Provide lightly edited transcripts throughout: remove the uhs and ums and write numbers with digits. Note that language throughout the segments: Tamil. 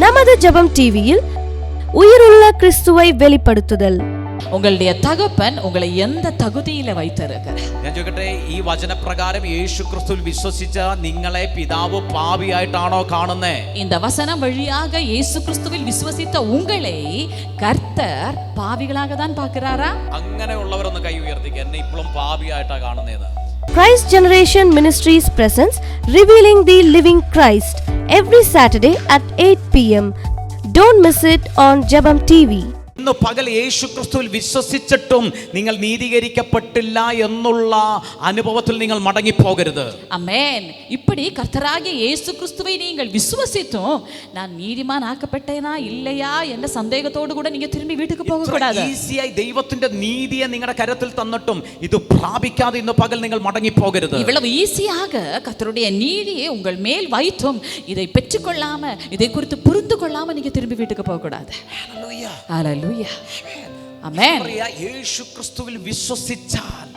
நமது ஜெபம் டிவியில் உயிருள்ள கிறிஸ்துவை வெளிப்படுத்துதல். உங்களுடைய தகப்பன் உங்களை எந்த தகுதியில வைத்திருக்கிறார்? ഞാൻ ചോദിക്കട്ടെ, ഈ വചനപ്രകാരം യേശു ക്രിസ്തുവിൽ വിശ്വസിച്ച നിങ്ങളെ പിതാവ് പാപിയായിട്ടാണോ കാണുന്നേ? இந்த வசனம் வழியாக இயேசு கிறிஸ்துவில் விசுவசித்த உங்களை கர்த்தர் பாவிகளாக தான் பார்க்கிறாரா? അങ്ങനെയുള്ളവരൊന്ന് കൈ ഉയർത്തിക്കുക, എന്നെ ഇപ്പോഴും പാപിയായിട്ടാ കാണുന്നേന്ന്. Christ Generation Ministries presents Revealing the Living Christ every Saturday at 8 p.m. Don't miss it on Jebam TV. ഇന്ന് പകൽ യേശു ക്രിസ്തുവിൽ വിശ്വസിച്ചിട്ടും നിങ്ങൾ നീതീകരിക്കപ്പെട്ടില്ല എന്നുള്ള അനുഭവത്തിൽ നിങ്ങൾ മടങ്ങിപ്പോകരുത്. ஆமென். இப்படி கர்த்தராகிய இயேசு கிறிஸ்துவை நீங்கள் விசுவசித்தும் நான் நீதிமான் ஆக்கப்பட்டேனா இல்லையா என்ற சந்தேகத்தோடு கூட நீங்க திரும்பி வீட்டுக்கு போக கூடாது. ഈസിയായി ദൈവത്തിന്റെ നീതിയെ നിങ്ങളുടെ കരത്തിൽ തന്നിട്ടും ഇത് പ്രാപിക്കാതെ ഇന്ന് പകൽ നിങ്ങൾ മടങ്ങിപ്പോകരുത്. இவ்வளவு ஈஸியாக கர்த்தருடைய நீதியை உங்கள் மேல் வைத்தும் இதை பெற்றுக்கொள்ளாம இதை குறித்து புரிந்து கொள்ளாம நீங்க திரும்பி வீட்டுக்கு போக கூடாது. ஹalleluya. ആമേൻ. യേശു ക്രിസ്തുവിൽ വിശ്വസിച്ചാൽ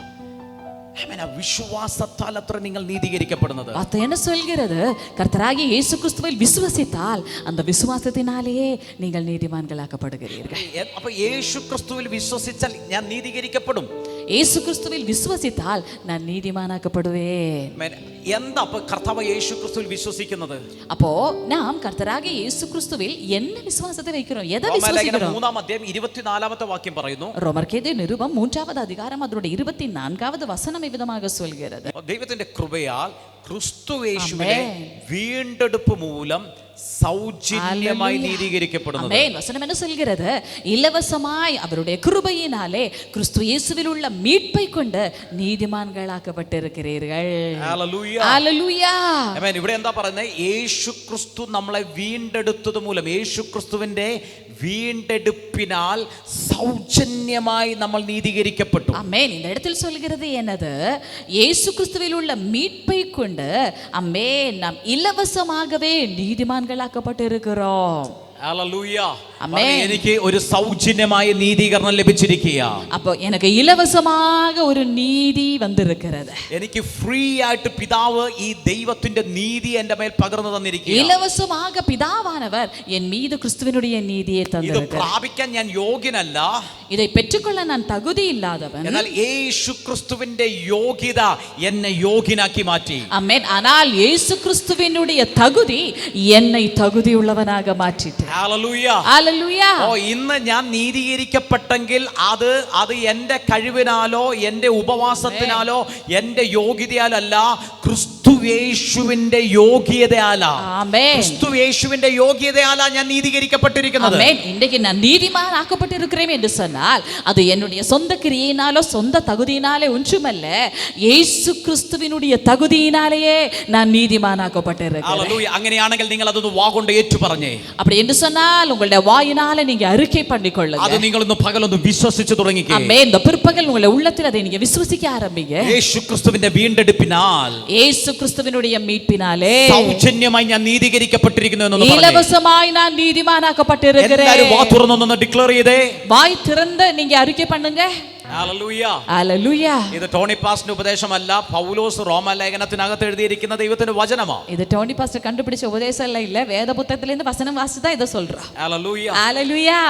വിശ്വാസത്താൽ അത്ര നിങ്ങൾ നീതീകരിക്കപ്പെടുന്നത്. அது என்ன சொல்கிறது? கர்த்தராகிய இயேசு கிறிஸ்துவில் விசுவசித்தால் அந்த விசுவாசத்தினாலேயே நீங்கள் நீதிமான்களாக்கப்படுகிறீர்கள். അപ്പോൾ യേശു ക്രിസ്തുവിൽ വിശ്വസിച്ചാൽ ഞാൻ നീതീകരിക്കപ്പെടും. இயேசு கிறிஸ்துவில் விசுவசித்தால் நான் நீதிமானாக்கப்படுவேன். എന്താ അപ്പോൾ കർത്താവ് യേശു ക്രിസ്തുവിൽ വിശ്വസിക്കുന്നത്? அப்போ நாம் கர்த்தராகிய இயேசு கிறிஸ்துவில் என்ன விசுவாசத்தை வைக்கிறோம்? எதை விசுவாசிக்கிறோம்? 3-ാം അധ്യായം 24-ാമത്തെ വാക്യം പറയുന്നു. ரோமர்க்கேது நிருபம் 3-வது அதிகாரம் அதனுடைய 24-வது வசனம் விதமாக சொல்கிறது. ദൈവത്തിന്റെ കൃപയാൽ ക്രിസ്തുയേശുവിലെ വീണ്ടെടുപ്പ് മൂലം സൗജന്യമായി നീതീകരിക്കപ്പെടുന്നത്. ആമേൻ. വചനം என்ன சொல்கிறது? இலவசமாய் அவருடைய கிருபையினாலே கிறிஸ்து இயேசுவில் உள்ள மீட்பை கொண்டு நீதிமான்களாக்கப்பட்டிருக்கிறீர்கள். ഹല്ലേലൂയ. ഹല്ലേലൂയ. ആമേൻ. ഇവിടെ എന്താ പറയുന്നത്? യേശു ക്രിസ്തു നമ്മളെ വീണ്ടെടുത്തത് മൂലം, യേശു ക്രിസ്തുവിന്റെ വീണ്ടെടുപ്പിനാൽ സൗജന്യമായി നമ്മൾ നീതീകരിക്കപ്പെട്ടു. ആമേൻ. இந்த இடத்தில் சொல்கிறது என்னது? இயேசு கிறிஸ்துவில் உள்ள மீட்பை கொண்டு ஆமேன் நாம் இலவசமாகவே நீதிமான்களாக்கப்பட்டிருக்கிறோம். ഹല്ലേലൂയ. ആമേൻ. എനിക്ക് ഒരു സൗജന്യമായ നീതീകരണം ലഭിച്ചിരിക്കുക. അപ്പോൾ എനിക്ക് ഇലവസமாக ഒരു നീതി വന്നിരിക്കുന്നത്. എനിക്ക് ഫ്രീ ആയിട്ട് പിതാവ് ഈ ദൈവത്തിന്റെ നീതി എൻ്റെ മേൽ പകർന്നു തന്നിരിക്കുക. ഇലവസமாக പിതാവാனவர் என் மீது கிறிஸ்துவினுடைய நீதியை ഇത് தந்திருக்கிறார். പ്രാപിക്കാൻ ഞാൻ യോഗ്യനല്ല. இதை பெற்றுக்கொள்ள நான் தகுதி இல்லாதவன். എന്നാൽ യേശു ക്രിസ്തുവിന്റെ യോഗ്യത എന്നെ യോഗ്യനാക്കി മാറ്റി. ஆமென். ஆனால் இயேசு கிறிஸ்துவினுடைய தகுதி என்னை தகுதியுள்ளவனாக மாற்றிட்டு. ഹല്ലേലൂയ. ഹല്ലേലൂയ. ഇന്ന് ഞാൻ നീതീകരിക്കപ്പെട്ടെങ്കിൽ അത് എൻ്റെ കഴിവിനാലോ എൻ്റെ ഉപവാസത്തിനാലോ എൻ്റെ യോഗ്യതയാലല്ല, ക്രിസ്തുയേശുവിന്റെ യോഗ്യതയാലാ. ആമേൻ. ക്രിസ്തുയേശുവിന്റെ യോഗ്യതയാലാ ഞാൻ നീതീകരിക്കപ്പെട്ടിരിക്കുന്നത്. ஆமென். இன்றைக்கு நான் நீதிமான் ஆக்கப்பட்டிருக்கிறேன் என்று சொன்னால் அது என்னுடைய சொந்த கிரியையினாலோ சொந்த தகுதியினாலே ஒன்றுமல்ல, இயேசு கிறிஸ்துவினுடைய தகுதியினாலேயே நான் நீதிமான் ஆக்கப்பட்டிருக்கிறேன். ഹല്ലേലൂയ. അങ്ങനെയാണെങ്കിൽ നിങ്ങൾ അതൊന്ന് വാഗൊണ്ട് ഏറ്റുപറഞ്ഞേ. அப்படி என்று சொன்னால் உங்களுடைய வாயினால நீங்க அறிக்கை பண்ணிக்கொள்ளுங்க. അത് നിങ്ങൾ ഇന്ന് പകലൊന്ന് വിശ്വസിച്ചു തുടങ്ങിക്കേ. ஆமென். இந்த பிற்பகல் உங்களுடைய உள்ளத்தில் அதை நீங்க விசுவசிக்க ஆரம்பிங்க. യേശു ക്രിസ്തുവിന്റെ വീണ്ടെടുപ്പിനാൽ, இயேசு கிறிஸ்துவினுடைய மீட்பினாலே സൗജന്യമായി ഞാൻ നീതീകരിക്കപ്പെട്ടിരിക്കുന്നു എന്ന് പറഞ്ഞേ. இலவசமாய் நான் நீதிமானாக்கப்பட்டிருக்கிறேன். എല്ലാവരും വാ തുറന്നൊന്ന് ഡിക്ലെയർ ചെയ്തേ. வாய் திறந்து நீங்க அறிக்கை பண்ணுங்க. ഹല്ലേലൂയ. ഹല്ലേലൂയ. ഇത് ടോണി പാസ്റ്ററിന്റെ ഉപദേശമല്ല, പൗലോസ് റോമലേഖനത്തിനകത്ത് എഴുതിയിരിക്കുന്ന ദൈവത്തിന്റെ വചനമാണ്. இது டோனி பாஸ்டர் கண்டுபிடிச்ச உபதேசம் இல்ல, இல்ல வேத புத்தகத்துல இருந்து வசனம் வாசி தான் இத சொல்றா. ഹല്ലേലൂയ. ஹல்லேலூயா.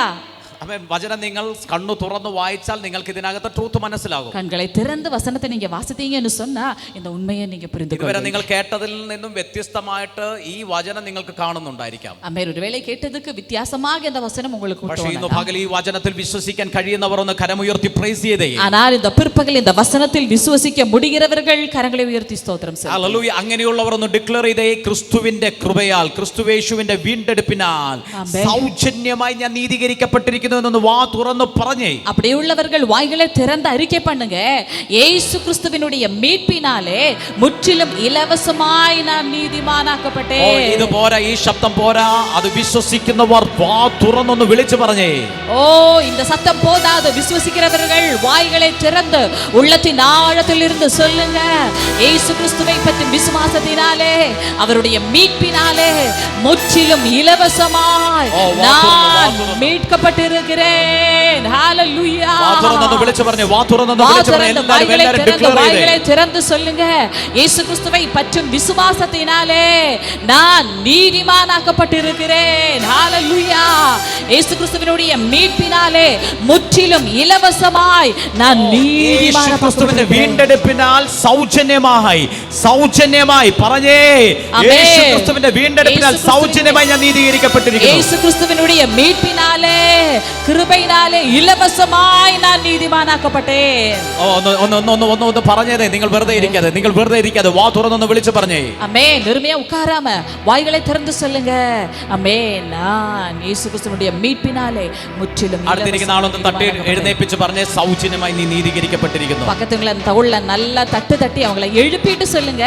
ആമേൻ. വചനം നിങ്ങൾ കണ്ണു തുറന്ന് വായിച്ചാൽ നിങ്ങൾക്ക് ഇതിനകത്ത് ട്രൂത്ത് മനസ്സിലാകും. கண்களை திறந்து வசனத்தை நீங்க வாசித்தீங்கன்னு சொன்னா இந்த உண்மையை நீங்க புரிந்து ഇതുവരെ கொள்வீங்க. നിങ്ങൾ കേട്ടതിൽ നിന്നും വ്യത്യസ്തമായിട്ട് ഈ വചനം നിങ്ങൾക്ക് കാണുന്നുണ്ടായിരിക്കാം. ஆமென். ஒருவேளை கேட்டதுக்கு வித்தியாசமாக இந்த வசனம் உங்களுக்கு പക്ഷേ ഇന്ന് தோணலாம். പകൽ ഈ വചനത്തിൽ വിശ്വസിക്കാൻ കഴിയുന്നവർ ഒന്ന് കരമുയർത്തി പ്രൈസ് ചെയ്തേ. ஆனால் இந்த பிற்பகல் இந்த வசனத்தில் விசுவசிக்க முடிகிறவர்கள் கரங்களை உயர்த்தி ஸ்தோத்திரம் செய்யுங்கள். ഹല്ലേലൂയ. അങ്ങനെയുള്ളവർ ഒന്ന് ഡിക്ലെയർ ചെയ്തേ. ക്രിസ്തുവിന്റെ കൃപയാൽ, ക്രിസ്തുയേശുവിന്റെ വീണ്ടെടുപ്പിനാൽ സൗജന്യമായി ഞാൻ നീതീകരിക്കപ്പെട്ടിരിക്കുന്നു എന്ന് വാ തുറന്ന് പറഞ്ഞേ. அப்படி உள்ளவர்கள் வாய்களை திறந்து அறிக்கை பண்ணுங்க. இயேசு கிறிஸ்துவினுடைய மீட்பினாலே முற்றிலும் இலவசமாய் நான் நீதிமானாக்கப்பட்டேன். ഇത് പോരാ, ഈ ശബ്ദം പോരാ. അത് വിശ്വസിക്കുന്നവർ വാ തുറന്നൊന്ന് വിളിച്ചു പറഞ്ഞേ. ஓ, இந்த சத்தம் போதாது. விசுவசிக்கிறவர்கள் வாய்களை திறந்து உள்ளத்தின் ஆழத்தில் இருந்து சொல்லுங்க. இயேசு கிறிஸ்துவை பற்றி விசுவாசத்தினாலே அவருடைய மீட்பினாலே முற்றிலும் இலவசமாய் நான் மீட்கப்பட்டிருக்கிறேன். இருக்கிறேன். ஹalleluya. വാ തുറന്നു വിളിച്ചു പറഞ്ഞു, വാ തുറന്നു വിളിച്ചു പറഞ്ഞു. എല്ലാവരും വായ്കളെ திறந்து சொல்லுங்க, இயேசு கிறிஸ்துவை பற்றும் விசுவாசத்தினாலே நான் நீதிமானாக்கப்பட்டிருக்கிறேன். ஹalleluya. இயேசு கிறிஸ்துவினுடைய மீட்பினாலே முற்றிலும் இலவசமாய் நான் യേശുക്രിസ്തുവിന്റെ വീണ്ടെടുപ്പിനാൽ സൗജന്യമായി പറഞ്ഞേ, യേശുക്രിസ്തുവിന്റെ വീണ്ടെടുപ്പിനാൽ സൗജന്യമായി ഞാൻ നീതീകരിക്കപ്പെട്ടിരിക്കുന്നു. இயேசு கிறிஸ்துவினுடைய மீட்பினாலே கிருபையினாலே இலவசமாய் நான் நீதிமானாக்கப்பட்டேன். ഒന്ന് പറഞ്ഞതേ, നിങ്ങൾ വെറുതെ ഇരിക്കാതെ വാ തുറന്നൊന്ന് വിളിച്ചു പറഞ്ഞേ. ஆமென். நிர்மையா உட்காராம வாய்களை திறந்து சொல்லுங்க. ஆமென். நான் இயேசு கிறிஸ்துவினுடைய மீட்பினாலே முற்றிலும் അടുത്തിരിക്കുന്ന ആളൊന്ന് തട്ടി എഴുന്നേൽപ്പിച്ച് പറഞ്ഞേ, സൗജന്യമായി നീ നീതീകരിക്കപ്പെട്ടിരിക്കുന്നു. பக்கத்துல தவுள்ள நல்லா தட்டி அவங்களை எழுப்பிட்டு சொல்லுங்க.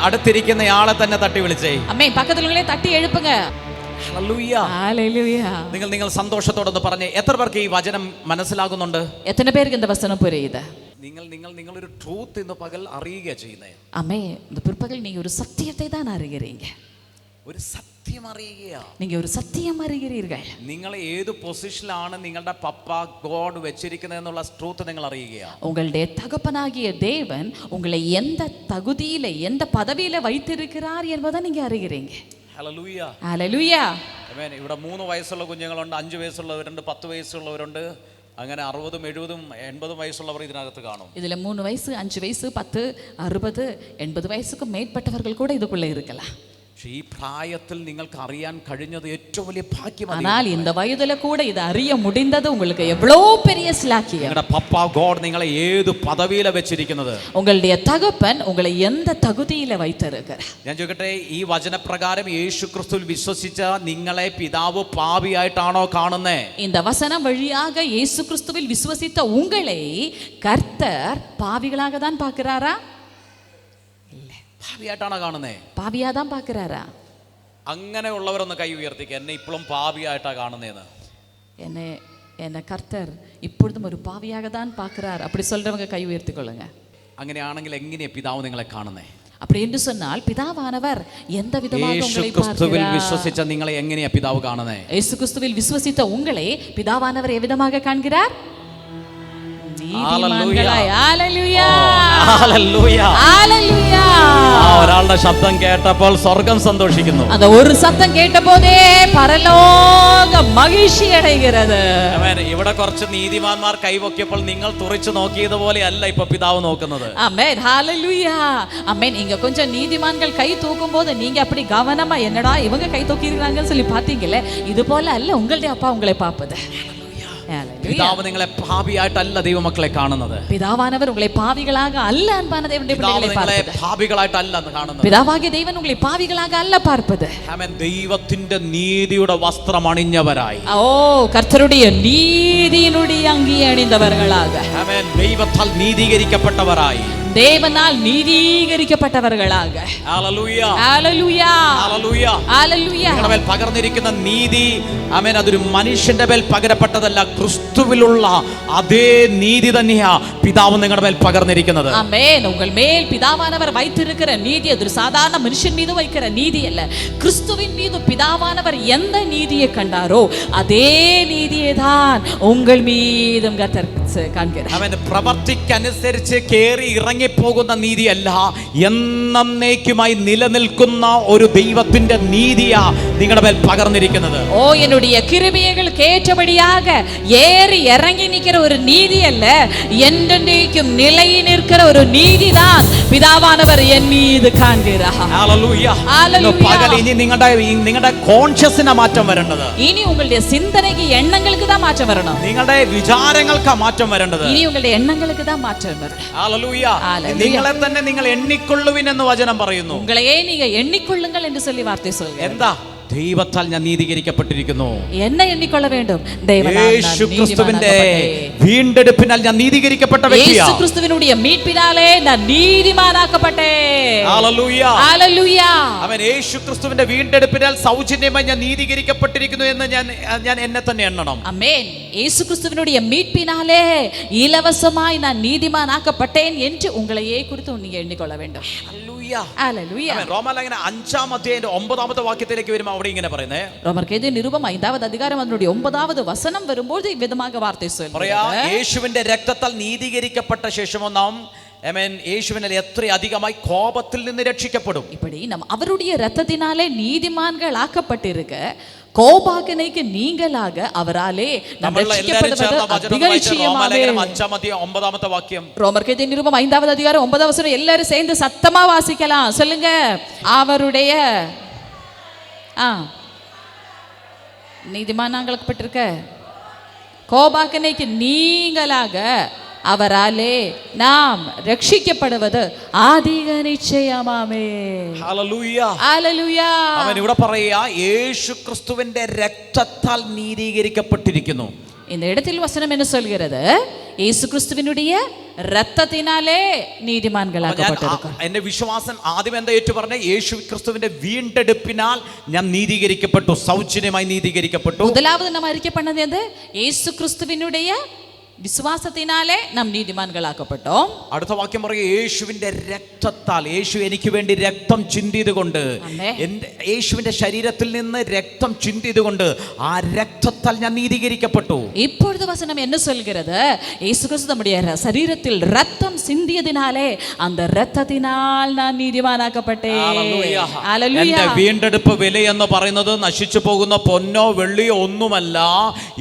അടുത്തിരിക്കുന്ന ആളെ തന്നെ തട്ടി വിളിച്ചേ. ஆமென். பக்கத்துல உள்ளே തട്ടി எழுப்புங்க. ഹല്ലേലൂയ. നിങ്ങൾ സന്തോഷത്തോടെ പറഞ്ഞേ. എത്ര പേർക്ക് ഈ വചനം മനസ്സിലാകുന്നുണ്ട്? எத்தனை பேருக்கு இந்த வசனம் புரியுது? നിങ്ങൾ ഒരു ട്രൂത്ത് ഇന്ന് പകൽ അറിയുക ചെയ്യുന്നേ. ஆமென். இந்த பிற்பகல் நீங்க ஒரு சத்தியத்தை தான் அறிகிறீங்க. ഒരു സത്യം അറിയുക. நீங்க ஒரு சத்தியம் அறிகிறீர்கள். നിങ്ങൾ ഏത് പൊസിഷനിലാണ് നിങ്ങളുടെ പപ്പ ഗോഡ് വെച്ചിരിക്കുന്നത് എന്നുള്ള ട്രൂത്ത് നിങ്ങൾ അറിയുക. உங்களுடைய தகப்பனாகிய தேவன் உங்களை எந்த தகுதியில எந்த பதவியில வைத்திருக்கிறார் என்பதை நீங்க அறிகிறீங்க. ഹല്ലേലൂയ. ഹല്ലേലൂയ. ആമേൻ. ഇവിടെ 3 വയസ്സുള്ള കുഞ്ഞുങ്ങളുണ്ട്, 5 വയസ്സുള്ളവരുണ്ട്, 10 വയസ്സുള്ളവരുണ്ട്. അങ്ങനെ 60, 70, 80 വയസ്സുള്ളവർ ഇതിനകത്ത് കാണും. இதுல 3 வயசு, 5 வயசு, 10, 60, 80 வயசுக்கு மேற்பட்டவர்கள் கூட இதுக்குள்ள இருக்கலாம். പക്ഷേ ഈ പ്രായത്തിൽ നിങ്ങൾക്ക് അറിയാൻ കഴിഞ്ഞത് ഏറ്റവും വലിയ ഭാഗ്യമാണ്. ஆனால் இந்த வயதுல கூட இது அறிய முடிந்தது உங்களுக்கு எவ்வளவு பெரிய ஸ்லாக்கியம். നിങ്ങളുടെ പപ്പ ഗോഡ് നിങ്ങളെ ഏത് പദവിയില വെച്ചിരിക്കുന്നത്? உங்களுடைய தகப்பன் உங்களை எந்த தகுதியில வைத்திருக்கிறார்? ഞാൻ ചോദിക്കട്ടെ, ഈ വചനപ്രകാരം യേശുക്രിസ്തുവിൽ വിശ്വസിച്ച നിങ്ങളെ പിതാവ് പാപിയായിട്ടാണോ കാണുന്നേ? இந்த வசனம் வழியாக இயேசு கிறிஸ்துவில் விசுவசித்த உங்களை கர்த்தர் பாவிகளாக தான் பார்க்கிறாரா? പാപിയായിട്ടാണോ കാണുന്നേ? பாவியா தான் பார்க்கிறாரா? അങ്ങനെ ഉള്ളവരൊന്ന് കൈ ഉയർത്തിക്കുക, എന്നെ ഇപ്പോഴും പാപിയായിട്ടാ കാണുന്നേന്ന്. என்ன கர்த்தர் இப்பொழுதும் ஒரு பாவியாக தான் பார்க்கிறார் அப்படி சொல்றவங்க கை உயர்த்தி கொள்ளுங்க. അങ്ങനെയാണെങ്കിൽ എങ്ങനെയാ പിതാവ് നിങ്ങളെ കാണുന്നേ? அப்படி என்று சொன்னால் பிதாவானவர் எந்த விதமாக உங்களை യേശുക്രിസ്തുവിൽ பார்க்கிறார்? വിശ്വസിച്ച നിങ്ങളെ എങ്ങനെയാ പിതാവ് കാണുന്നേ? இயேசு கிறிஸ்துவில் விசுவசித்த உங்களை பிதாவானவர் எவ்விதமாக காண்கிறார்? நீதிமான்களாய். ஹல்லேலூயா. ഹല്ലേലൂയ. ஹல்லேலூயா. ഒരാളുടെ ശബ്ദം കേട്ടപ്പോൾ സ്വർഗ്ഗം സന്തോഷിക്കുന്നു. அந்த ஒரு சத்தம் கேட்டபோதே பரலோகம் மகிழ்ச்சி அடைகிறது. ആമേൻ. ഇവിടെ കുറച്ച് നീതിമാന്മാർ കൈവൊക്കിയപ്പോൾ നിങ്ങൾ തുറിച്ചു നോക്കിയതുപോലെ അല്ല ഇപ്പൊ പിതാവ് നോക്കുന്നത്. ஆமென். ஹல்லேலூயா. ஆமென். இங்க கொஞ்சம் நீதிமான்கள் கை தூக்கும் போது நீங்க அப்படி கவனமா என்னடா இவங்க கை தூக்கி இருக்காங்கன்னு சொல்லி பாத்தீங்களே, இது போல அல்ல உங்களுடைய அப்பா உங்களை பார்ப்பது. പിതാവ് നിങ്ങളെ പാപിയായിട്ടല്ല ദൈവമക്കളെ കാണുന്നത്. பிதாவானவர் உங்களை பாவிகளாக அல்ல அன்பான தேவனுடைய பிள்ளைகளை பார்ப்பது. പാപികളായിട്ടല്ല കാണുന്നത്. பிதாவாகிய தேவன் உங்களை பாவிகளாக அல்ல பார்ப்பது. ആമേൻ. ദൈവത്തിന്റെ നീതിയുടെ വസ്ത്രം അണിഞ്ഞവരായി. ஓ, கர்த்தருடைய நீதியினுடைய அங்கி அணிந்தவர்களாக. ആമേൻ. ദൈവത്താൽ നീതീകരിക്കപ്പെട്ടവരായി, தேவனால் நீதீകരിക്കപ്പെട്ടവர்களாக. ഹല്ലേലൂയ. ഹല്ലേലൂയ. ഹല്ലേലൂയ. ഹല്ലേലൂയ. നിങ്ങളുടെ മേൽ പകർന്നിരിക്കുന്ന നീതി, ആമേൻ, അതൊരു മനുഷ്യന്റെ മേൽ പകരപ്പെട്ടതല്ല, ക്രിസ്തുവിലുള്ള അതേ നീതി തന്നെയാ പിതാവ് നിങ്ങളുടെ മേൽ പകർന്നിരിക്കുന്നത്. ஆமென். உங்கள் மேல் பிதாவானவர் வைத்திருக்கிற நீதி அது சாதாரண மனுஷன் மீது வைக்கிற நீதி அல்ல. கிறிஸ்துவின் மீது பிதாவானவர் எந்த நீதியை கண்டாரோ அதே நீதியை தான் உங்கள் மீதும் கர்த்தர் காண்கிறார். അവൻ പ്രവർത്തിക്കനുസരിച്ച് കേറി ഇറങ്ങിപ്പോകുന്ന നീതിയല്ല, എന്നേക്കുമായി നിലനിൽക്കുന്ന ഒരു ദൈവത്തിന്റെ നീതിയാ നിങ്ങളുടെ മേൽ പകർന്നിരിക്കുന്നത്. ஓ, என்னுடைய கிருபைகளுக்கு ஏற்றபடியாக ஏறி இறங்கி நிற்கிற ஒரு நீதி அல்ல, என்றென்றைக்கும் நிலை நிற்கிற ஒரு நீதி தான் பிதாவானவர் என் மீது காண்கிறார். ഹല്ലേലൂയ. പകൽ ഇനി നിങ്ങളുടെ കോൺഷ്യസിന് മാറ്റം വരേണ്ടത്. இனி உங்களுடைய சிந்தனைக்கு எண்ணங்களுக்கு தான் மாற்றம் வரணும். നിങ്ങളുടെ വിചാരങ്ങൾക്ക് മാറ്റം വരേണ്ടത്. இனி உங்களுடைய எண்ணங்களுக்கு தான் மாற்றம் வரணும். ഹല്ലേലൂയ. നിങ്ങളെ തന്നെ നിങ്ങൾ എണ്ണിക്കൊള്ളുവിൻ എന്ന് വചനം പറയുന്നു. உங்களையே நீங்க எண்ணிக்கொள்ளுங்கள் என்று சொல்லி வார்த்தை சொல்லுங்க. എന്താ? ദൈവത്താൽ ഞാൻ നീതീകരിക്കപ്പെട്ടിരിക്കുന്നു. என்ன எண்ணிக்கொள்ள வேண்டும்? യേശുക്രിസ്തുവിന്റെ വീണ്ടെടുപ്പിനാൽ ഞാൻ നീതീകരിക്കപ്പെട്ട വ്യക്തിയാ. യേശുക്രിസ്തുവിനുடைய மீட்பினாலே நான் நீதிமானாக்கப்பட்டேன். ഹല്ലേലൂയ. ഹല്ലേലൂയ. അവൻ യേശു ക്രിസ്തുവിന്റെ വീണ്ടെടുപ്പിനാൽ സൗജന്യമായി ഞാൻ നീതീകരിക്കപ്പെട്ടിരിക്കുന്നു എന്ന് ഞാൻ എന്നെ തന്നെ എണ്ണണം. ആമേൻ. യേசு கிறிஸ்துவினுடைய மீட்பினாலே இலவசமாய் நான் நீதிமானாக்கப்பட்டேன் என்று உங்களையே குறித்து நீங்க எண்ணிக்கொள்ள வேண்டும். ഹല്ലേലൂയ. ഹല്ലേലൂയ. റോമാലേഖനം 5-ാം അധ്യായത്തിന്റെ 9-ാമത്തെ വാക്യത്തിലേക്ക് വരുമ്പോൾ അവിടെ ഇങ്ങനെ പറയുന്നത്, ரோமர்க்கெழுதிய நிருபம் 5வது அதிகாரம் அதனுடைய 9வது வசனம் வரும்போது இவ்விதமாக வார்த்தை പറയാ, சொல்லுகிறது. യേശുവിന്റെ രക്തത്താൽ നീതീകരിക്കപ്പെട്ട ശേഷമോ നാം യേശുവിനാൽ എത്ര അധികമായി കോപത്തിൽ നിന്ന് രക്ഷിക്കപ്പെടും. இப்படி நம்ம அவருடைய இரத்தத்தினாலே நீதிமான்கள் ஆக்கப்பட்டிருக்க கோபாகனைக்கு நீங்களாக அவராலே நாம் ரட்சிக்கப்படுவது அதிகநிச்சயமாவே. റോമാലേഖനം 5-ാം അധ്യായം 9-ാമത്തെ വാക്യം. ரோமர்க்கெழுதிய நிருபம் 5வது அதிகாரம் 9வது வசனம் எல்லாரும் சேர்ந்து சத்தமா வாசிக்கலாம். சொல்லுங்க. அவருடைய நீதிமானாக்கப்பட்டிருக்க கோபாகனைக்கு நீங்களாக அவராலே நாம் ரட்சிக்கப்படுவது அதிக நிச்சயமாமே. ഹല്ലേലൂയ. ഹല്ലേലൂയ. അവൻ ഇവിടെ പറയുക, യേശു ക്രിസ്തുവിന്റെ രക്തത്താൽ നീതീകരിക്കപ്പെട്ടിരിക്കുന്നു. இந்த இடத்தில் வசனம் என்ன சொல்கிறது? இயேசு கிறிஸ்துவினுடைய இரத்தத்தினாலே நீதிமான்களாக்கப்பட்டிருக்கிறோம். എന്റെ വിശ്വാസം ആദ്യം എന്താ ഏറ്റു പറഞ്ഞ, യേശു ക്രിസ്തുവിന്റെ വീണ്ടെടുപ്പിനാൽ ഞാൻ നീതീകരിക്കപ്പെട്ടു, സൗജന്യമായി നീതീകരിക്കപ്പെട്ടു. முதலாவது நம்ம அறிக்கை பண்ணது எது? இயேசு கிறிஸ்துவினுடைய വിശ്വാസത്തിനാലേ നാം നീതിമാൻകളാക്കപ്പെട്ടോം. അടുത്ത വാക്യം പറയുക, യേശുവിന്റെ രക്തത്താൽ, യേശു എനിക്ക് വേണ്ടി രക്തം ചിന്തിയതുകൊണ്ട്, യേശുവിന്റെ ശരീരത്തിൽ നിന്ന് രക്തം ചിന്തിയതുകൊണ്ട് ആ രക്തത്താൽ ഞാൻ നീതീകരിക്കപ്പെട്ടു. இப்பொழுது வசனம் என்ன சொல்கிறது? இயேசு கிறிஸ்து நம்முடைய சரீரத்தில் ரத்தம் சிந்தியதினாலே அந்த இரத்தத்தினால் நான் நீதிமானாக்கப்பட்டேன். ഹല്ലേലൂയ. എന്റെ വീണ്ടെടുപ്പ് വില എന്ന് പറയുന്നത് നശിച്ചു പോകുന്ന പൊന്നോ വെള്ളിയോ ഒന്നുമല്ല,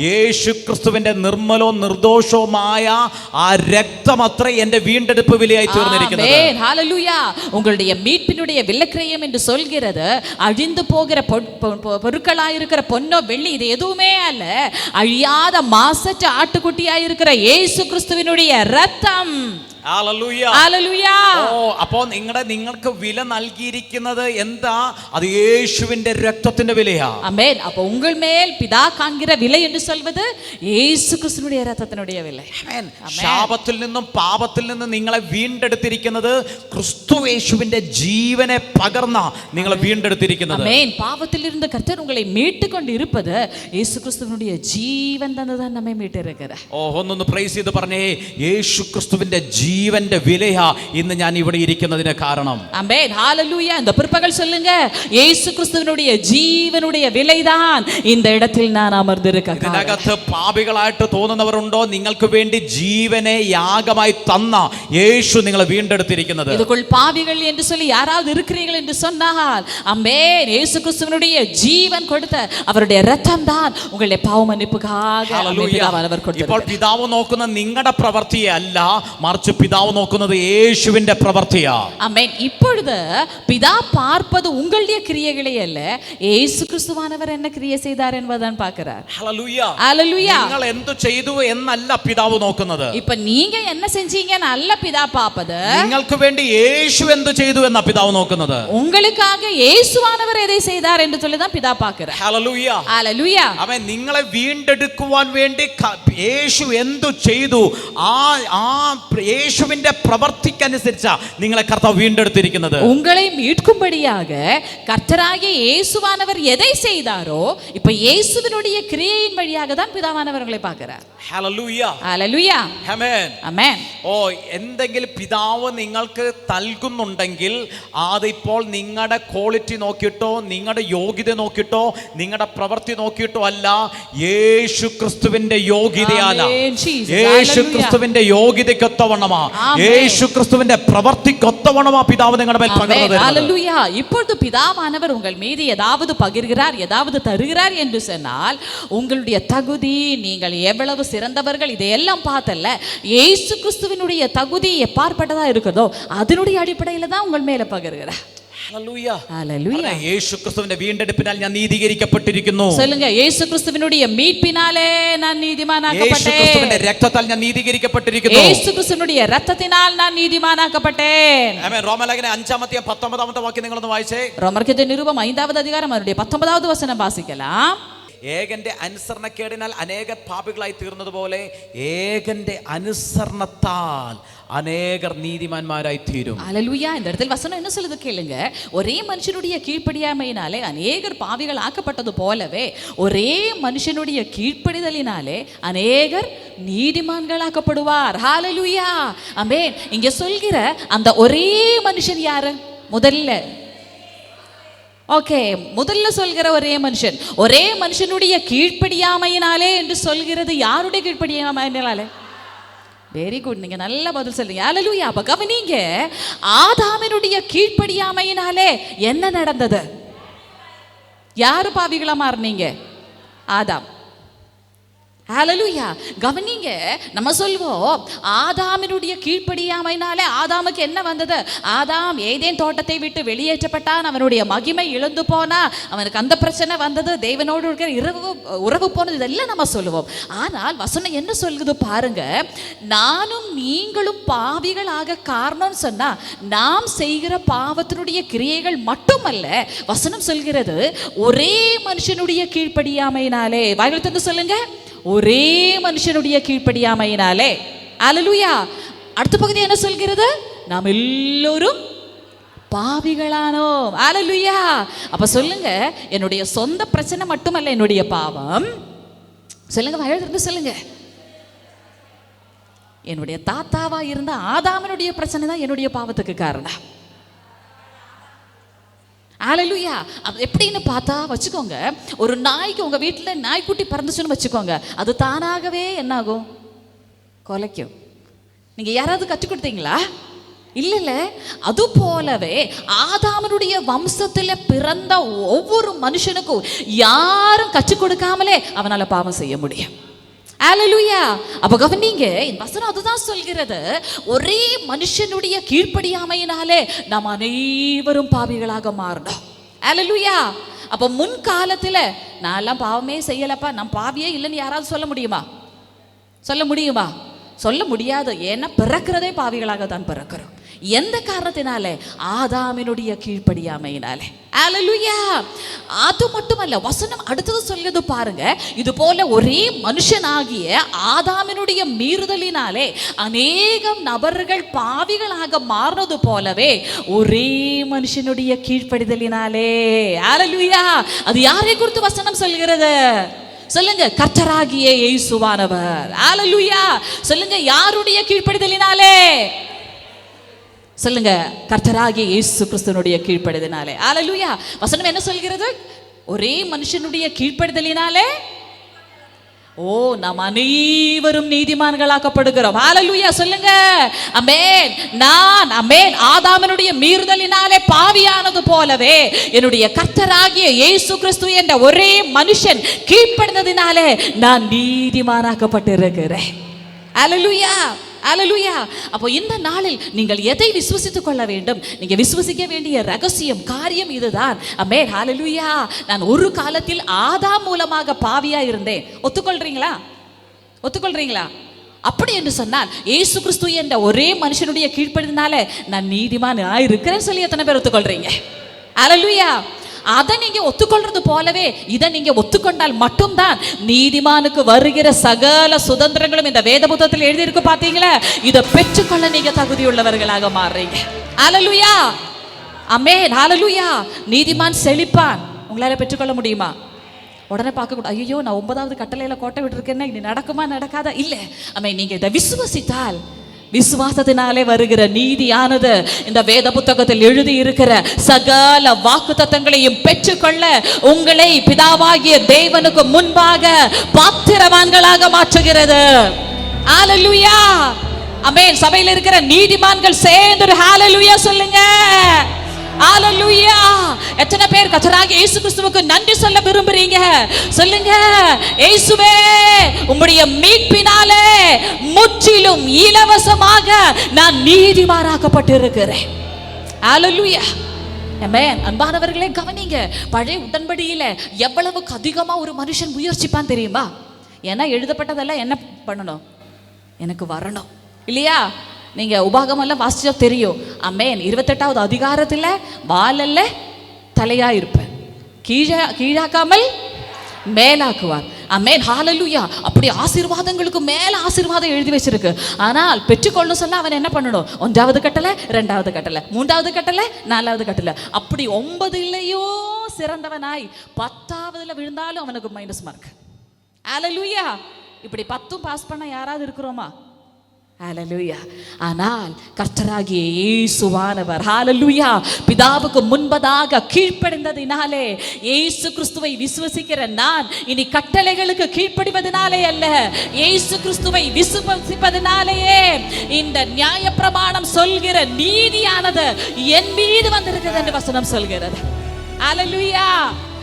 യേശു ക്രിസ്തുവിന്റെ നിർമ്മലോ നിർദോഷ ആ രക്തമത്ര എന്റെ വീണ്ടെടുപ്പ് വിലയായി തീർന്നിരിക്കുന്നത്. ஆமென். ஹல்லேலூயா. உங்களுடைய மீட்பினுடைய விலைக்கிரயம் என்று சொல்கிறது அழிந்து போகிற பொருட்களாய் இருக்கிற பொன்னோ வெள்ளி இது எதுவுமே அல்ல, அழியாத மாசற்ற ஆட்டுக்குட்டியாய் இருக்கிற இயேசு கிறிஸ்துவினுடைய இரத்தம். അപ്പോ നിങ്ങൾക്ക് വില നൽകിയിരിക്കുന്നത് എന്താ? അത് യേശുവിന്റെ രക്തത്തിന്റെ വിലയാ. ആമേൻ. അപ്പോൾ ഉங்கள் മേൽ പിതാ കാൺகிற വില എന്ന് சொல்வது യേശു ക്രിസ്തുവിന്റെ രക്തത്തിനുடைய വില. ആമേൻ. ശാപത്തിൽ നിന്നും പാപത്തിൽ നിന്നും നിങ്ങളെ വീണ്ടെടുത്തിരിക്കുന്നത് ക്രിസ്തു യേശുവിന്റെ ജീവനെ പകർന്ന നിങ്ങളെ വീണ്ടെടുത്തിരിക്കുന്നത്. ആമേൻ. പാപത്തിലിരുന്ന് കർത്തർ ഉങ്ങളെ மீட்டுக்கொண்டு இருப்பது യേശു ക്രിസ്തുവിനുடைய ജീവൻ തന്നതാണ് നമ്മെ மீட்டிருக்கிறார். ഒന്നൊന്ന് പ്രൈസ് ചെയ്ത് പറഞ്ഞേ, യേശു ക്രിസ്തുവിന്റെ ജീവന്റെ വിലയാ ഇന്ന് ഞാൻ ഇവിടെ ഇരിക്കുന്നതിന് കാരണം. ആമേൻ. ഹല്ലേലൂയ. இந்த பிற்பகல் சொல்லுங்க, இயேசு கிறிஸ்துவினுடைய ജീവனுடைய விலைதான் இந்த இடத்தில் நான் அமர்ந்திருக்க காரணம். ഇതിനകത്ത് പാപികളായിട്ട് തോന്നുന്നവരുണ്ടോ? നിങ്ങൾക്ക് വേണ്ടി ജീവനെ യാഗമായി തന്ന യേശു നിങ്ങളെ വീണ്ടെടുത്തിരിക്കുന്നത്. இதுக்குள் பாவிகள் என்று சொல்லி யாராவது இருக்கிறீர்கள் என்று சொன்னால், ஆமென், இயேசு கிறிஸ்துவினுடைய ஜீவன் கொடுத்த அவருடைய இரத்தம் தான் உங்களுடைய பாவ மன்னிப்புக்காக அவர் கொடுத்தார். ഇപ്പോൾ പിതാവ് നോക്കുന്ന നിങ്ങളുടെ പ്രവൃത്തിയെ അല്ല, മറിച്ച് പിതാവ് നോക്കുന്നത് യേശുവിന്റെ പ്രവൃത്തിയാ. ആമേൻ. இப்பொழுது பிதா பார்ப்பது உங்களுடைய கிரியைகளை அல்ல, இயேசு கிறிஸ்துவானவர் என்ன கிரியை செய்தார் என்பதான் பார்க்கிறார். ഹല്ലേലൂയ. ഹല്ലേലൂയ. നിങ്ങൾ എന്തു ചെയ്തു എന്നല്ല പിതാവ് നോക്കുന്നത്. இப்ப நீங்க என்ன செஞ்சீங்கன்னு அல்ல பிதா பார்ப்பது, നിങ്ങൾക്ക് വേണ്ടി യേശു എന്തു ചെയ്തു എന്ന പിതാവ് നോക്കുന്നത്. உங்களுக்காக இயேசுவானவர் எதை செய்தார் என்று சொல்லி தான் பிதா பார்க்கிறார். ഹല്ലേലൂയ. ഹല്ലേലൂയ. അവൻ നിങ്ങളെ വീണ്ടെടുക്കുവാൻ വേണ്ടി യേശു എന്തു ചെയ്തു, ആ യേശുവിന്റെ പ്രവൃത്തിക്കനുസരിച്ചാ നിങ്ങളെ കർത്താവ് വീണ്ടെടുത്തിരിക്കുന്നത്. உங்களை மீட்கும்படியாக கர்த்தராகிய இயேசுவானவர் எதை செய்தாரோ, இப்ப இயேசுவினுடைய கிரியையின் வழியாக தான் பிதாவானவர்களை பார்க்கிறார். ഹല്ലേലൂയ. ഹല്ലേലൂയ. ആമേൻ. ആമേൻ. എന്തെങ്കിലും പിതാവ് നിങ്ങൾക്ക് നൽകുന്നുണ്ടെങ്കിൽ അതിപ്പോൾ നിങ്ങളുടെ ക്വാളിറ്റി നോക്കിയിട്ടോ നിങ്ങളുടെ യോഗ്യത നോക്കിയിട്ടോ നിങ്ങളുടെ പ്രവൃത്തി നോക്കിയിട്ടോ അല്ല, യേശു ക്രിസ്തുവിന്റെ യോഗ്യതയല്ല, യേശു ക്രിസ്തുവിന്റെ യോഗ്യതയ്ക്കൊത്തവണ്ണമാ, യേശു ക്രിസ്തുവിന്റെ പ്രവൃത്തിക്കൊത്തവണ്ണമാ പിതാവ് നിങ്ങളുടെ മേൽ പകർന്നു തരുന്നത്. ஹல்லேலூயா. இப்பொழுது பிதாவானவர் உங்கள் மீது ஏதாவது பகிர்கிறார், ஏதாவது தருகிறார் என்று சொன்னால், உங்களுடைய தகுதி, நீங்கள் எவ்வளவு சிறந்தவர்கள் இதையெல்லாம் பார்த்தல்ல, இயேசு கிறிஸ்துவினுடைய தகுதி எப்பாற்பட்டதா இருக்கிறதோ அதனுடைய அடிப்படையில் தான் உங்கள் மேல பகிர்கிறார். ഹല്ലേലൂയ. ഹല്ലേലൂയ. യേശു ക്രിസ്തുവിന്റെ വീണ്ടെടുപ്പിനാൽ ഞാൻ നീതീകരിക്കപ്പെട്ടിരിക്കുന്നു. சொல்லுங்க, இயேசு கிறிஸ்துவினுடைய மீட்பினாலே நான் நீதிமானாக்கப்பட்டேன். യേശു ക്രിസ്തുവിന്റെ രക്തത്താൽ ഞാൻ നീതീകരിക്കപ്പെട്ടിരിക്കുന്നു. இயேசு கிறிஸ்துவினுடைய இரத்தத்தினால் நான் நீதிமானாக்கப்பட்டேன். ആമേൻ. റോമാലേഖനം 5-ാം 19-ാമത്തെ വാക്യം നിങ്ങളൊന്ന് വായിച്ചേ. ரோமர்க்கெழுதிய நிருபம் 5வது அதிகாரம் அதனுடைய 19வது வசனம் வாசிக்கலாம். ഏകന്റെ അനുസരണക്കേടിനാൽ അനേക പാപികളായി തീർന്നതുപോലെ ഏകന്റെ അനുസരണത്താൽ அநேகர் நீதிமான்மாராய் தீரும். அல்லேலூயா. இந்த இடத்தில் வசனம் என்ன சொல்லுது கேளுங்க. ஒரே மனுஷனுடைய கீழ்ப்படியாமையினாலே அநேகர் பாவிகள் ஆக்கப்பட்டது போலவே ஒரே மனுஷனுடைய கீழ்ப்படிதலினாலே அநேகர் நீதிமான்கள் ஆக்கப்படுவார். ஹல்லேலூயா. ஆமென். இங்க சொல்கிற அந்த ஒரே மனுஷன் யாரு? முதல்ல சொல்கிற ஒரே மனுஷனுடைய கீழ்ப்படியாமையினாலே என்று சொல்கிறது யாருடைய கீழ்ப்படியாமையினாலே? வெரி குட், நீங்க நல்ல பதில் சொல்றீங்க. அல்லேலூயா. அப்ப கவனிங்க, ஆதாமினுடைய கீழ்ப்படியாமையினாலே என்ன நடந்தது? யாரு பாவிகளா மாறுனீங்க? ஆதாம். ஹல்லேலூயா. கவனிங்க, நம்ம சொல்வோம் ஆதாமினுடைய கீழ்ப்படியாமையினாலே ஆதாமுக்கு என்ன வந்தது? ஆதாம் ஏதேன் தோட்டத்தை விட்டு வெளியேற்றப்பட்டான், அவனுடைய மகிமை இழந்து போனா, அவனுக்கு அந்த பிரச்சனை வந்தது, தேவனோடு இருக்கிற உறவு போனது, இதெல்லாம் நம்ம சொல்லுவோம். ஆனால் வசனம் என்ன சொல்லுது பாருங்க, நானும் நீங்களும் பாவிகளாக காரணம்னு சொன்னா நாம் செய்கிற பாவத்தினுடைய கிரியைகள் மட்டுமல்ல, வசனம் சொல்கிறது ஒரே மனுஷனுடைய கீழ்ப்படியாமையினாலே. வாய்கள் தந்து சொல்லுங்க, ஒரே மனுஷனுடைய கீழ்ப்படியாமையினாலே. அல்லேலூயா. அடுத்த பகுதி என்ன சொல்கிறது? நாம் எல்லோரும் பாவிகளானோம். அல்லேலூயா. அப்ப சொல்லுங்க, என்னுடைய சொந்த பிரச்சனை மட்டுமல்ல என்னுடைய பாவம். சொல்லுங்க, வாயிலிருந்து சொல்லுங்க, என்னுடைய தாத்தாவா இருந்த ஆதாமனுடைய பிரச்சனை தான் என்னுடைய பாவத்துக்கு காரணம். அல்லேலூயா. எப்படின்னு பார்த்தா வச்சுக்கோங்க, ஒரு நாய்க்கு உங்க வீட்டில் நாய்க்குட்டி பிறந்துச்சுன்னு வச்சுக்கோங்க, அது தானாகவே என்னாகும்? கொலைக்கும். நீங்க யாராவது கற்றுக் கொடுத்தீங்களா? இல்ல. அது போலவே ஆதாமனுடைய வம்சத்தில் பிறந்த ஒவ்வொரு மனுஷனுக்கும் யாரும் கற்றுக் கொடுக்காமலே அவனால பாவம் செய்ய முடியும். அல்லேலூயா. அப்ப கவனிங்க, இந்த வசனம் அதுதான் சொல்கிறது, ஒரே மனுஷனுடைய கீழ்ப்படியாமையினாலே நாம் அனைவரும் பாவிகளாக மாறணும். அல்லேலூயா. அப்ப முன் காலத்துல நான் எல்லாம் பாவமே செய்யலப்பா, நான் பாவியே இல்லைன்னு யாராவது சொல்ல முடியுமா? சொல்ல முடியாது. ஏன்னா பிறக்கிறதே பாவிகளாக தான் பிறக்கிறோம். எந்த காரணத்தினாலே? ஆதாமினுடைய கீழ்ப்படியாமையினாலே. அல்லேலூயா. அது மட்டுமல்ல, வசனம் அடுத்தது சொல்லுது பாருங்க, இது போல ஒரே மனுஷனாகிய ஆதாமினுடைய மீறுதலினாலே அநேகம் நபர்கள் பாவிகளாக மாறினது போலவே ஒரே மனுஷனுடைய கீழ்ப்படிதலினாலே. அல்லேலூயா. அது யாரை குறித்து வசனம் சொல்கிறது? சொல்லுங்க, கர்த்தராகிய இயேசுவானவர். அல்லேலூயா. சொல்லுங்க, யாருடைய கீழ்ப்படிதலினாலே? சொல்லுங்க, கர்த்தராகிய இயேசு கிறிஸ்துவினுடைய கீழ்ப்படிதலினாலே. அல்லேலூயா. வசனம் என்ன சொல்கிறது? ஒரே மனுஷனுடைய கீழ்ப்படிதலினாலே நாம் அனைவரும் நீதிமான்களாக்கப்படுகிறோம். அல்லேலூயா. சொல்லுங்க, ஆமென். ஆமென். ஆதாமனுடைய மீறுதலினாலே பாவியானது போலவே என்னுடைய கர்த்தராகிய இயேசு கிறிஸ்து என்ற ஒரே மனுஷன் கீழ்ப்படிந்ததினாலே நான் நீதிமானாக்கப்பட்டிருக்கிறேன். அல்லேலூயா. அல்லேலூயா. அப்போ இந்த நாளில் நீங்கள் எதை விசுவசித்துக் கொள்ள வேண்டும்? நீங்க விசுவசிக்க வேண்டிய ரகசியம் காரியம் இதுதான். ஆமென். அல்லேலூயா. நான் ஒரு காலத்தில் ஆதாம் மூலமாக பாவியா இருந்தேன். ஒத்துக்கொள்றீங்களா? அப்படி என்று சொன்னால் இயேசு கிறிஸ்து என்ற ஒரே மனுஷனுடைய கீழ்ப்படினால நான் நீதிமான் இருக்கிறேன்னு சொல்லி எத்தனை பேர் ஒத்துக்கொள்றீங்க? அல்லேலூயா. அதை நீங்க ஒத்துக்கொள்றது போலவே இதை நீங்க ஒத்துக்கொண்டால் மட்டும்தான் நீதிமானுக்கு வருகிற சகல சுதந்திரங்களும் இந்த வேத புத்தகத்தில் எழுதியிருக்கு. பாத்தீங்களா? இதை பெற்றுக்கொள்ள நீங்க தகுதியுள்ளவர்களாக மாறுறீங்க. அல்லேலூயா. ஆமென். அல்லேலூயா. நீதிமான் செழிப்பான். உங்களால பெற்றுக்கொள்ள முடியுமா? உடனே பார்க்க கூடாது, ஐயோ நான் 9வது கட்டளையில கோட்டை விட்டுருக்கேன்னா இனி நடக்குமா நடக்காதா? இல்லை. ஆமென். நீங்க இதை விசுவசித்தால் விசுவாசத்தினாலே வருகிற நீதியானது இந்த வேத புத்தகத்தில் எழுதி இருக்கிற சகல வாக்குத்தத்தங்களையும் பெற்றுக்கொள்ள உங்களை பிதாவாகிய தேவனுக்கு முன்பாக பாத்திரவான்களாக மாற்றுகிறது. ஹல்லேலூயா. ஆமென். சபையில் இருக்கிற நீதிமான்கள் சேர்ந்து ஹல்லேலூயா சொல்லுங்க. ஹல்லேலூயா. எத்தனை பேர் கர்த்தராகிய இயேசு கிறிஸ்துவுக்கு நன்றி சொல்ல விரும்புறீங்க? சொல்லுங்க, இயேசுவே உம்முடைய மீட்பினாலே முற்றிலும் இலவசமாக நான் நீதிமானாக்கப்பட்டிருக்கிறேன். ஹல்லேலூயா. ஆமென். அன்பானவர்களே கவனிங்க, பழைய உடன்படியில எவ்வளவுக்கு அதிகமா ஒரு மனுஷன் முயற்சிப்பான் தெரியுமா? ஏன்னா எழுதப்பட்டதெல்லாம் என்ன பண்ணணும்? எனக்கு வரணும் இல்லையா? நீங்க உபாகமெல்லாம் வாசிச்சா தெரியும். ஆமென். 28வது அதிகாரத்துல வாலல்ல தலையா இருப்பேன், கீழாக்காமல் மேலாக்குவார், ஆமென், ஹalleluya. அப்படி ஆசீர்வாதங்களுக்கு மேல ஆசீர்வாதம் எழுதி வச்சிருக்கு. ஆனால் பெற்றுக்கொள்ளணும் சொன்னா அவன் என்ன பண்ணணும்? 1வது கட்டளை, 2வது கட்டளை, 3வது கட்டளை, 4வது கட்டளை. அப்படி 9 சிறந்தவனாய் 10வதுல விழுந்தாலும் அவனுக்கு மைனஸ் மார்க். ஹalleluya. இப்படி 10 பாஸ் பண்ண யாராவது இருக்கிறோமா? ஹalleluya. ஆனால் கர்த்தராகிய இயேசுவானவர் ஹalleluya பிதாவுக்கு முன்பதாக கீழ்ப்படிந்ததினாலே, இயேசு கிறிஸ்துவை விசுவசிக்கிற நான் இனி கட்டளைகளுக்கு கீழ்ப்படிவதனாலே அல்ல, இயேசு கிறிஸ்துவை விசுவசிப்பதனாலேயே இந்த நியாயப்பிரமாணம் சொல்கிற நீதியானது என் மீது வந்திருக்கிறது என்று வசனம் சொல்கிறது. ஹalleluya,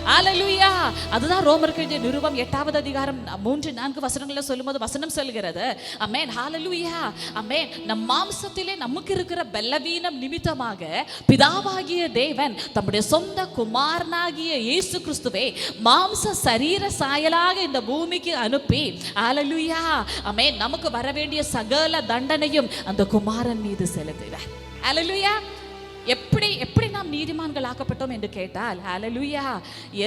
ஹalleluya. அதுதான் ரோமருக்கு எழுதிய நிருபம் 8வது அதிகாரம் 3-4 வசனங்களை சொல்லும்போது வசனம் சொல்கிறது. ஆமென், ஹalleluya. ஆமென். நம் மாம்சத்திலே நமக்கு இருக்கிற பலவீனம் நிமித்தமாக பிதாவாகிய தேவன் தம்முடைய சொந்த குமாரனாகிய இயேசு கிறிஸ்துவை மாம்ச சரீர சாயலாக இந்த பூமிக்கு அனுப்பி, ஹalleluya, ஆமென், நமக்கு வர வேண்டிய சகல தண்டனையும் அந்த குமாரன் மீது செலுத்தினார். ஹalleluya. எப்படி நாம் நீதிமான்கள் ஆக்கப்பட்டோம் என்று கேட்டால், ஹalleluya,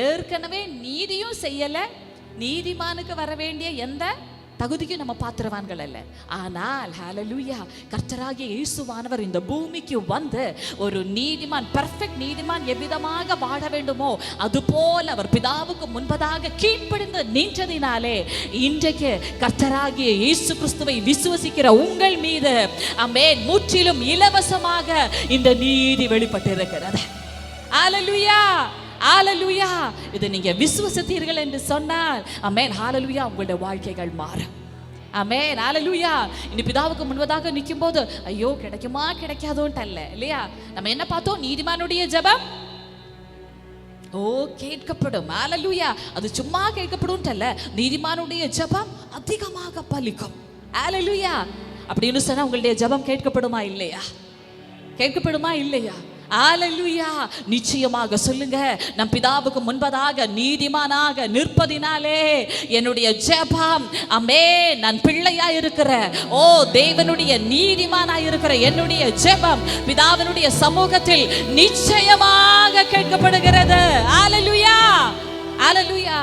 ஏற்கனவே நீதியும் செய்யல, நீதிமானுக்கு வர வேண்டிய எந்த தகுதிக்கும் நம்ம பாத்திரவான்கள் அல்ல. ஆனால் ஹalleluya கர்த்தராகிய இயேசுவானவர் இந்த பூமிக்கு வந்து ஒரு நீதிமான், பெர்ஃபெக்ட் நீதிமான் எவ்விதமாக வாழ வேண்டுமோ அதுபோல் அவர் பிதாவுக்கு முன்பதாக கீழ்ப்படிந்து நின்றதினாலே இன்றைக்கு கர்த்தராகிய இயேசு கிறிஸ்துவை விசுவசிக்கிற உங்கள் மீது ஆமென் முற்றிலும் இலவசமாக இந்த நீதி வெளிப்பட்டிருக்கிறது. ஹalleluya, ஹalleluya. இதை நீங்க விசுவசித்தீர்கள் என்று சொன்னால் ஆமென், ஹalleluya, உங்களுடைய வாழ்க்கைகள் மாறும். ஆமென், ஹalleluya. இனி பிதாவுக்கு முன்பதாக நிற்கும் போது ஐயோ கிடைக்குமா கிடைக்காதோன்ட்டு அல்ல, இல்லையா? நம்ம என்ன பார்த்தோம்? நீதிமானுடைய ஜெபம் கேட்கப்படும். ஹalleluya. அது சும்மா கேட்கப்படும் அல்ல, நீதிமானுடைய ஜெபம் அதிகமாக பலிக்கும். ஹalleluya. அப்படின்னு சொன்னா உங்களுடைய ஜெபம் கேட்கப்படுமா இல்லையா? கேட்கப்படுமா இல்லையா? ஹalleluya. நிச்சயமாக சொல்லுங்க, நம் பிதாவுக்கு முன்பதாக நீதிமானாக நிற்பதினாலே என்னுடைய ஜெபம் ஆமென், நான் பிள்ளையா இருக்கிற தேவனுடைய நீதிமானாய் இருக்கிற என்னுடைய ஜெபம் பிதாவினுடைய சமூகத்தில் நிச்சயமாக கேட்கப்படுகிறது. ஹalleluya, ஹalleluya.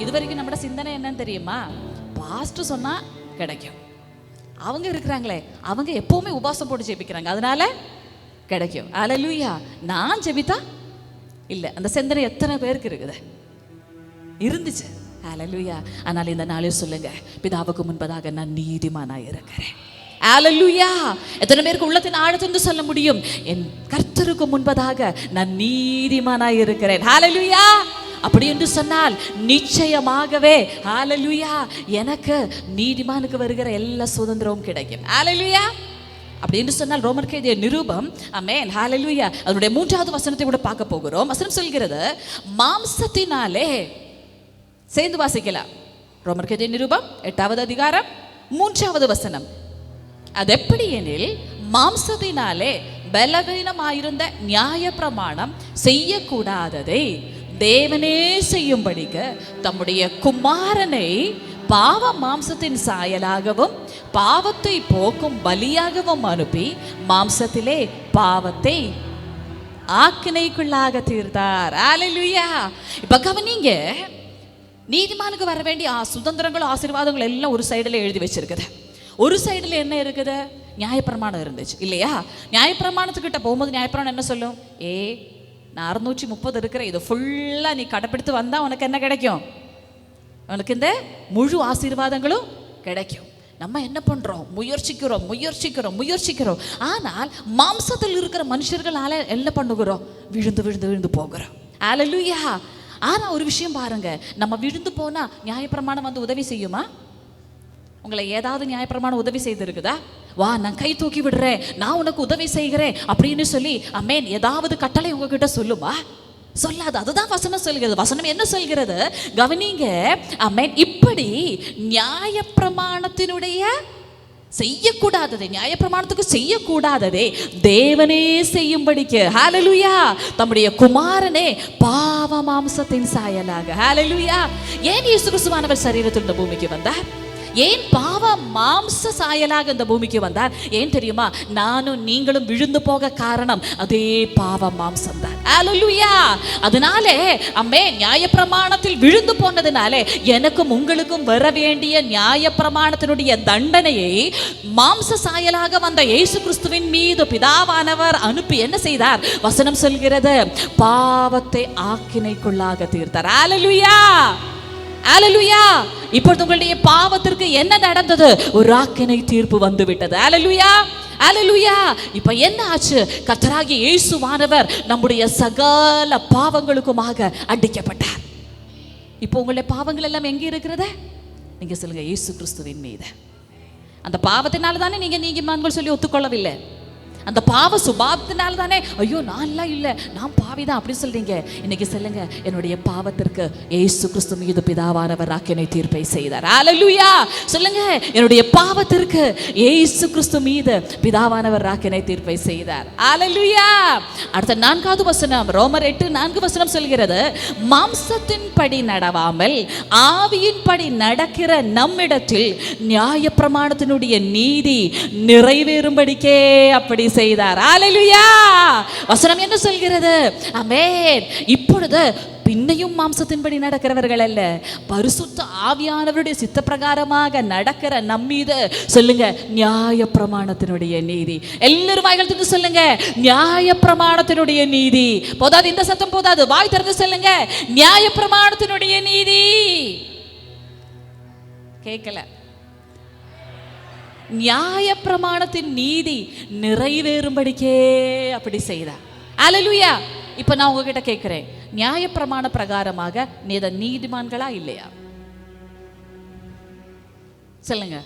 இதுவரைக்கும் நம்மட சிந்தனை என்னன்னு தெரியுமா? பாஸ்டர் சொன்னா கிடைக்கும், அவங்க இருக்கிறாங்களே அவங்க எப்பவுமே உபாசம் போட்டு ஜெபிக்கிறாங்க அதனால கிடைக்கும். ஹalleluya. நான் ஜெபித்தா இல்லை, அந்த சிந்தனை எத்தனை பேருக்கு இருக்குது? இருந்துச்சு. ஹalleluya. ஆனால் இந்த நாளில் சொல்லுங்க, பிதாவுக்கு முன்பதாக நான் நீதிமானாய் இருக்கிறேன். ஹalleluya. எத்தனை பேருக்கு உள்ளத்தின் ஆழத்திலிருந்து சொல்ல முடியும், என் கர்த்தருக்கு முன்பதாக நான் நீதிமானாய் இருக்கிறேன்? ஹalleluya. அப்படி என்று சொன்னால் நிச்சயமாகவே ஹalleluya எனக்கு நீதிமானுக்கு வருகிற எல்லா சுதந்திரமும் கிடைக்கும். ஹalleluya. அப்படி என்று சொன்னால் ரோமருக்கு எழுதிய நிருபம் ஆமென், ஹalleluya, அதனுடைய 3வது வசனத்தை கூட பார்க்க போகிறோம். வசனம் சொல்கிறது, மாம்சத்தினாலே, சேர்ந்து வாசிக்கலாம். ரோமருக்கு எழுதிய நிருபம் 8வது அதிகாரம் 3வது வசனம். அது எப்படி எனில், மாம்சத்தினாலே பலவீனமாயிருந்த நியாயப்பிரமாணம் செய்யக்கூடாததை தேவனே செய்யும்படிக்கு தம்முடைய குமாரனை பாவ மாம்சத்தின் சாயலாகவும் பாவத்தை போக்கும் பலியாகவும் அனுப்பி மாம்சத்திலே பாவத்தை ஆக்கினைக்குள்ளாக தீர்த்தார். ஹalleluya. இப்ப கவனிங்க, நீதிமானுக்கு வர வேண்டிய சுதந்திரங்களும் ஆசீர்வாதங்கள் எல்லாம் ஒரு சைடுல எழுதி வச்சிருக்குது. ஒரு சைடுல என்ன இருக்குது? நியாயப்பிரமாணம் இருந்துச்சு இல்லையா? நியாயப்பிரமாணத்துக்கிட்ட போகும்போது நியாயப்பிரமாணம் என்ன சொல்லும்? 430 இருக்கிற இது ஃபுல்லா நீ கடைப்பிடித்து வந்தா உனக்கு என்ன கிடைக்கும்? உனக்கு இந்த முழு ஆசீர்வாதங்களும் கிடைக்கும். நம்ம என்ன பண்றோம்? முயற்சிக்கிறோம். ஆனால் மாம்சத்தில் இருக்கிற மனுஷர்களால என்ன பண்ணுகிறோம்? விழுந்து போகிறோம். ஹalleluya. ஆனா ஒரு விஷயம் பாருங்க, நம்ம விழுந்து போனா நியாயப்பிரமாணம் வந்து உதவி செய்யுமா? உங்களை ஏதாவது நியாயப்பிரமாணம் உதவி செய்திருக்குதா? வா நான் கை தூக்கி விடுறேன், நான் உனக்கு உதவி செய்கிறேன் அப்படின்னு சொல்லி ஆமென் ஏதாவது கட்டளை உங்ககிட்ட சொல்லுமா? சொல்லாது. அதுதான் வசனம் சொல்கிறது. வசனம் என்ன சொல்கிறது? கவனிங்க, ஆமென், இப்படி நியாயப்பிரமாணத்தினுடைய செய்யக்கூடாததை, நியாயப்பிரமாணத்துக்கு செய்யக்கூடாததை தேவனே செய்யும்படிக்கு ஹalleluya தம்முடைய குமாரனே பாவ மாம்சத்தின் சாயலாக. ஹalleluya. ஏன் இயேசு கிறிஸ்துவானவர் சரீரத்தில் இந்த பூமிக்கு வந்தார்? ஏன் பாவம் மாம்ச சாயலாக இந்த பூமிக்கு வந்தார்? ஏன் தெரியுமா? நானும் நீங்களும் விழுந்து போக காரணம் அதே பாவ மாம்சம் தான். ஹல்லேலூயா. அதனாலே அம்மே நியாயப்பிரமாணத்தில் விழுந்து போனதுனாலே எனக்கும் உங்களுக்கும் வர வேண்டிய நியாயப்பிரமாணத்தினுடைய தண்டனையை மாம்ச சாயலாக வந்த இயேசு கிறிஸ்துவின் மீது பிதாவானவர் அனுப்பி என்ன செய்தார்? வசனம் சொல்கிறது, பாவத்தை ஆக்கினைக்குள்ளாக தீர்த்தார். ஹல்லேலூயா. ஹல்லேலூயா. இப்பொழுது உங்களுடைய பாவத்திற்கு என்ன நடந்தது? ஒரு ஆக்கினை தீர்ப்பு வந்து விட்டது. ஹல்லேலூயா. ஹல்லேலூயா. இப்ப என்ன ஆச்சு? கர்த்தராகிய இயேசுவானவர் நம்முடைய சகல பாவங்களுக்குமாக அடிக்கப்பட்டார். இப்போ உங்களுடைய பாவங்கள் எல்லாம் எங்கே இருக்கிறது? நீங்க சொல்லுங்க, இயேசு கிறிஸ்துவின் மீது. அந்த பாவத்தினால தானே நீங்க நீதிமான்கள் சொல்லி ஒத்துக்கொள்ளவில்லை. அந்த பாவ சுபாவத்தினால தானே ஐயோ நான்லாம் இல்லை, நான் பாவிதான் அப்படி சொல்றீங்க. இன்னைக்கு சொல்லுங்க, என்னுடைய பாவத்திற்கு இயேசு கிறிஸ்து மீது பிதாவானவர் ஆக்கினை தீர்ப்பை செய்தார். ஹல்லேலூயா. சொல்லுங்க, என்னுடைய பாவத்திற்கு இயேசு கிறிஸ்து மீது பிதாவானவர் ஆக்கினை தீர்ப்பை செய்தார். ஹல்லேலூயா. அடுத்த 4வது வசனம், ரோமர் 8:4 சொல்கிறது, மாம்சத்தின் படி நடவாமல் ஆவியின் படி நடக்கிற நம்மிடத்தில் நியாயப்பிரமாணத்தினுடைய நீதி நிறைவேறும்படிக்கே அப்படி செய்தார். ஹல்லேலூயா. வசனம் என்ன சொல்கிறது? ஆமென். இப்பொழுது பின்னையும் மாம்சத்தின்படி நடக்கிறவர்கள் அல்ல, பரிசுத்த ஆவியானவருடைய சித்த பிரகாரமாக நடக்கிற நம்மீது சொல்லுங்க, நியாயப்பிரமாணத்தினுடைய நீதி. எல்லாரும் வாய்கள் திறந்து சொல்லுங்க, நியாயப்பிரமாணத்தினுடைய நீதி. போதாது, இந்த சத்தம் போதாது, வாய் திறந்து சொல்லுங்க, நியாயப்பிரமாணத்தினுடைய நீதி. கேட்கல? நியாயப்பிரமாணத்தின் நீதி நிறைவேறும்படிக்கே அப்படி செய்தார். ஹல்லேலூயா. இப்ப நான் உங்ககிட்ட கேட்கிறேன், நியாயப்பிரமாண பிரகாரமாக நீதிமான்களா இல்லையா? சொல்லுங்க.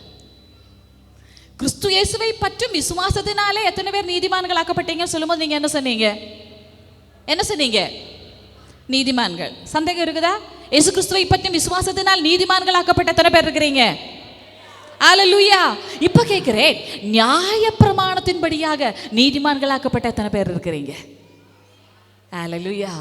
கிறிஸ்து இயேசுவை பற்றும் விசுவாசத்தினாலே எத்தனை பேர் நீதிமான்களாக்கப்பட்டீங்க? சொல்லும்போது நீங்க என்ன சொன்னீங்க? என்ன சொன்னீங்க? நீதிமான்கள். சந்தேகம் இருக்குதா? இயேசு கிறிஸ்துவை பற்றும் விசுவாசத்தினால் நீதிமான்களாக்கப்பட்ட எத்தனை பேர் இருக்கிறீங்க? ஹல்லேலூயா. இப்ப கேட்கிறேன், நியாயப்பிரமாணத்தின்படியாக நீதிமான்களாக்கப்பட்ட எத்தனை பேர் இருக்கிறீங்க? ஹல்லேலூயா.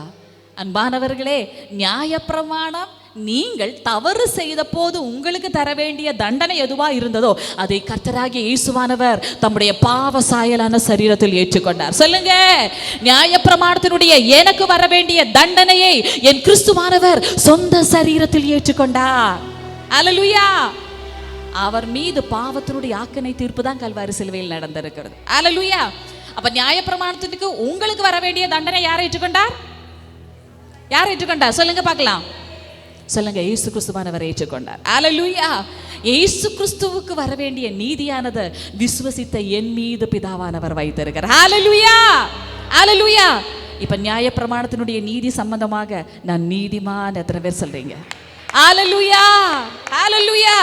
அன்பானவர்களே, நியாயப்பிரமாணம் நீங்கள் தவறு செய்த போது உங்களுக்கு தர வேண்டிய தண்டனை எதுவா இருந்ததோ அதை கர்த்தராகிய இயேசுவானவர் தம்முடைய பாவ சாயலான சரீரத்தில் ஏற்றுக்கொண்டார். சொல்லுங்க, நியாயப்பிரமாணத்தினுடைய எனக்கு வர வேண்டிய தண்டனையை என் கிறிஸ்துவானவர் சொந்த சரீரத்தில் ஏற்றுக்கொண்டார். ஹல்லேலூயா. அவர் மீது பாவத்தினுடைய ஆக்கினை தீர்ப்பு தான் கல்வாரி சிலுவையில் நடந்திருக்கிறது. ஹல்லேலூயா. அப்ப நியாயப்பிரமாணத்துக்கு உங்களுக்கு வர வேண்டிய தண்டனை யாரை ஏற்றுக்கொண்டார்? யார் ஏற்றுக்கொண்டார்? சொல்லுங்க பார்க்கலாம். சொல்லுங்க, இயேசு கிறிஸ்துவானவர் ஏற்றுக்கொண்டார். ஹல்லேலூயா. இயேசு கிறிஸ்துவுக்கு வர வேண்டிய நீதியானது விசுவசித்த என் மீது பிதாவானவர் வைத்திருக்கிறார். ஹல்லேலூயா. ஹல்லேலூயா. இப்ப நியாயப்பிரமாணத்தினுடைய நீதி சம்பந்தமாக நான் நீதிமான் எத்தனை பேர் சொல்றீங்க? ஹல்லேலூயா. ஹல்லேலூயா.